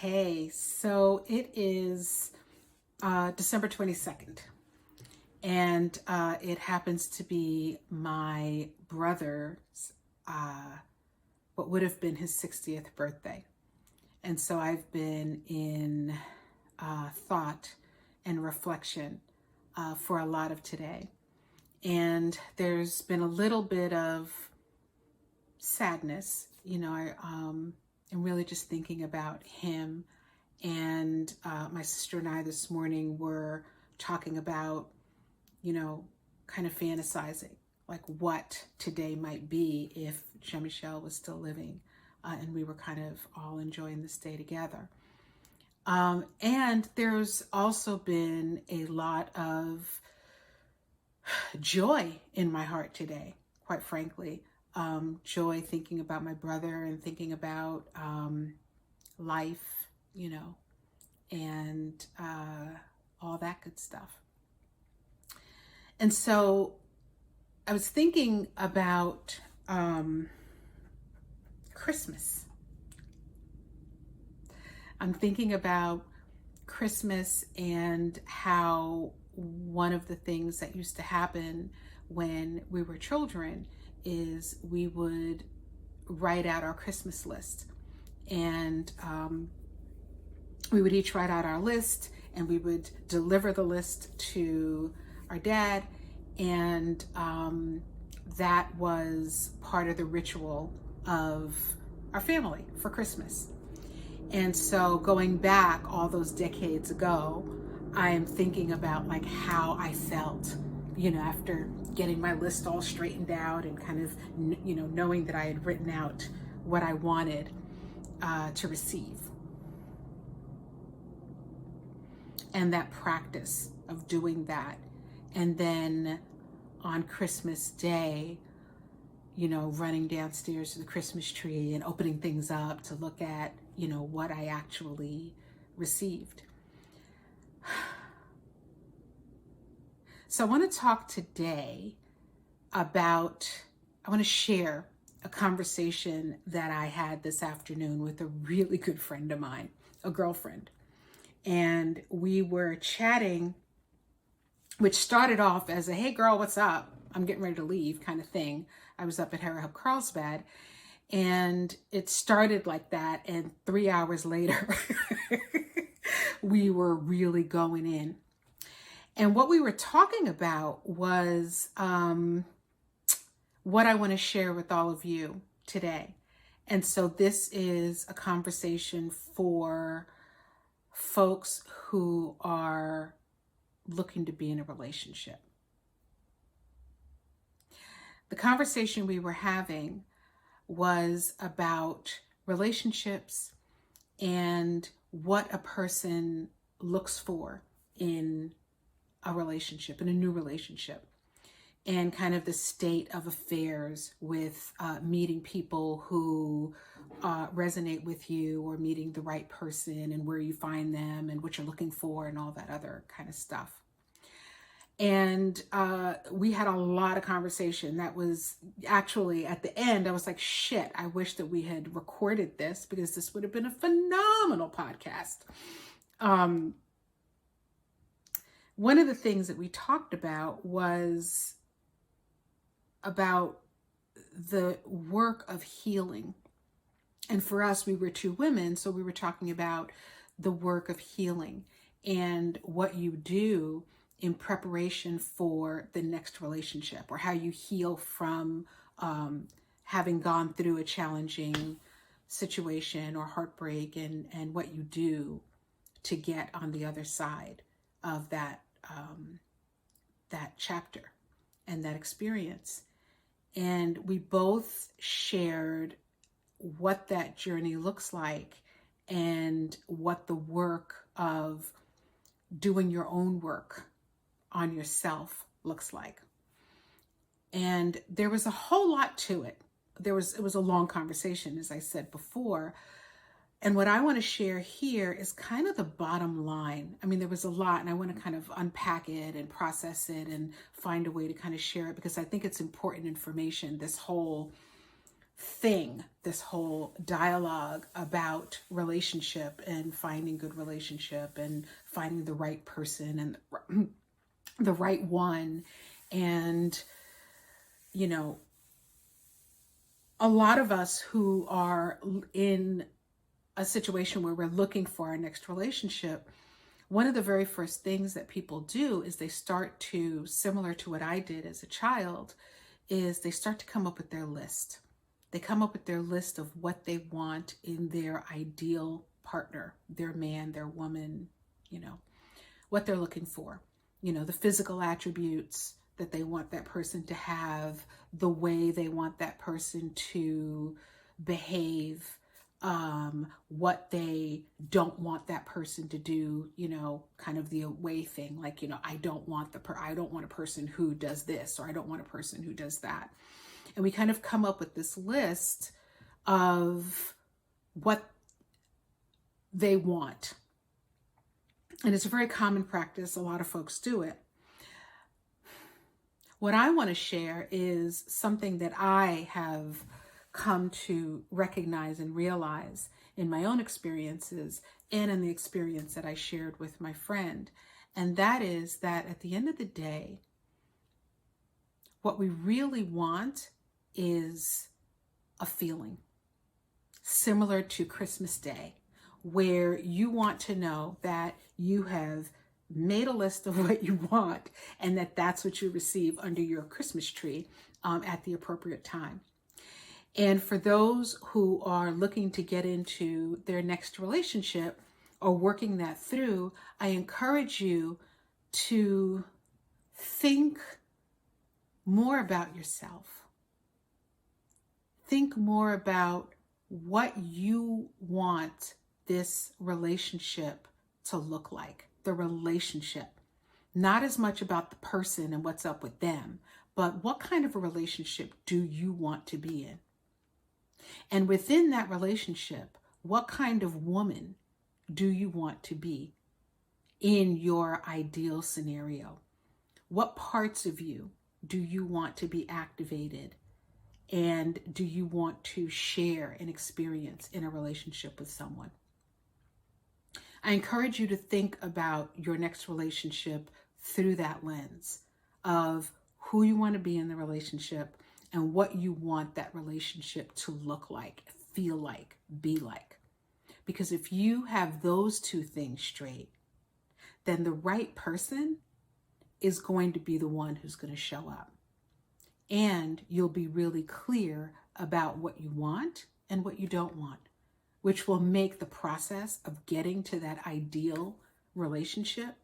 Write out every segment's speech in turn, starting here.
Hey, so it is December 22nd, and it happens to be my brother's, what would have been his 60th birthday. And so I've been in thought and reflection for a lot of today. And there's been a little bit of sadness. I'm really just thinking about him. And my sister and I this morning were talking about, kind of fantasizing like what today might be if Jean-Michel was still living, and we were kind of all enjoying this day together. And there's also been a lot of joy in my heart today, quite frankly. Joy thinking about my brother and thinking about life, and all that good stuff. And so I was thinking about Christmas. I'm thinking about Christmas and how one of the things that used to happen when we were children is we would write out our Christmas list. And we would each write out our list and we would deliver the list to our dad. And that was part of the ritual of our family for Christmas. And so going back all those decades ago, I am thinking about like how I felt, after getting my list all straightened out and kind of, knowing that I had written out what I wanted to receive. And that practice of doing that. And then on Christmas Day, running downstairs to the Christmas tree and opening things up to look at, what I actually received. So I want to talk today about, I want to share a conversation that I had this afternoon with a really good friend of mine, a girlfriend. And we were chatting, which started off as a, hey girl, what's up? I'm getting ready to leave kind of thing. I was up at Harry Hub Carlsbad. And it started like that. And 3 hours later, we were really going in. And what we were talking about was what I want to share with all of you today. And so this is a conversation for folks who are looking to be in a relationship. The conversation we were having was about relationships and what a person looks for in a relationship, in a new relationship, and kind of the state of affairs with meeting people who resonate with you, or meeting the right person and where you find them and what you're looking for and all that other kind of stuff. And we had a lot of conversation. That was actually at the end, I was like, shit, I wish that we had recorded this because this would have been a phenomenal podcast. One of the things that we talked about was about the work of healing. And for us, we were two women, so we were talking about the work of healing and what you do in preparation for the next relationship, or how you heal from having gone through a challenging situation or heartbreak, and what you do to get on the other side of that chapter and that experience. And we both shared what that journey looks like and what the work of doing your own work on yourself looks like. And there was a whole lot to it. It was a long conversation, as I said before. And what I want to share here is kind of the bottom line. I mean, there was a lot, and I want to kind of unpack it and process it and find a way to kind of share it, because I think it's important information, this whole thing, this whole dialogue about relationship and finding good relationship and finding the right person and the right one. And, you know, a lot of us who are in a situation where we're looking for our next relationship, one of the very first things that people do is they start to, similar to what I did as a child, is they start to come up with their list. They come up with their list of what they want in their ideal partner, their man, their woman, you know, what they're looking for, you know, the physical attributes that they want that person to have, the way they want that person to behave, what they don't want that person to do, you know, kind of the away thing, like, you know, I don't want a person who does this, or I don't want a person who does that. And we kind of come up with this list of what they want. And it's a very common practice. A lot of folks do it. What I want to share is something that I have come to recognize and realize in my own experiences and in the experience that I shared with my friend. And that is that at the end of the day, what we really want is a feeling similar to Christmas Day, where you want to know that you have made a list of what you want and that that's what you receive under your Christmas tree at the appropriate time. And for those who are looking to get into their next relationship or working that through, I encourage you to think more about yourself. Think more about what you want this relationship to look like, the relationship. Not as much about the person and what's up with them, but what kind of a relationship do you want to be in? And within that relationship, what kind of woman do you want to be in your ideal scenario? What parts of you do you want to be activated? And do you want to share an experience in a relationship with someone? I encourage you to think about your next relationship through that lens of who you want to be in the relationship and what you want that relationship to look like, feel like, be like. Because if you have those two things straight, then the right person is going to be the one who's going to show up. And you'll be really clear about what you want and what you don't want, which will make the process of getting to that ideal relationship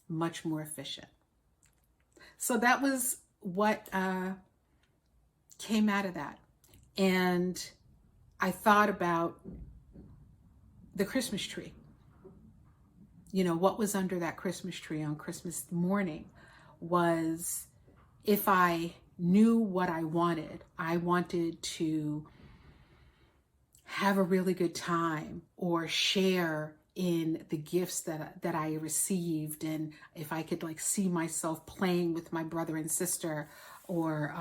much more efficient. So that was what came out of that. And I thought about the Christmas tree. You know, what was under that Christmas tree on Christmas morning was, if I knew what I wanted to have a really good time or share in the gifts that I received. And if I could like see myself playing with my brother and sister, or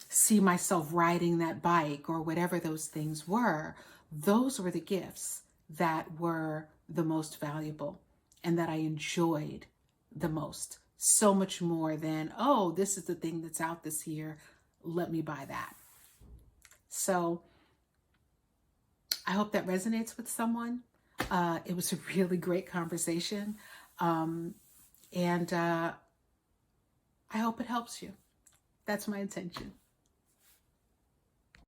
see myself riding that bike, or whatever those things were, those were the gifts that were the most valuable and that I enjoyed the most. So much more than, oh, this is the thing that's out this year, let me buy that. So I hope that resonates with someone. It was a really great conversation. And I hope it helps you. That's my intention.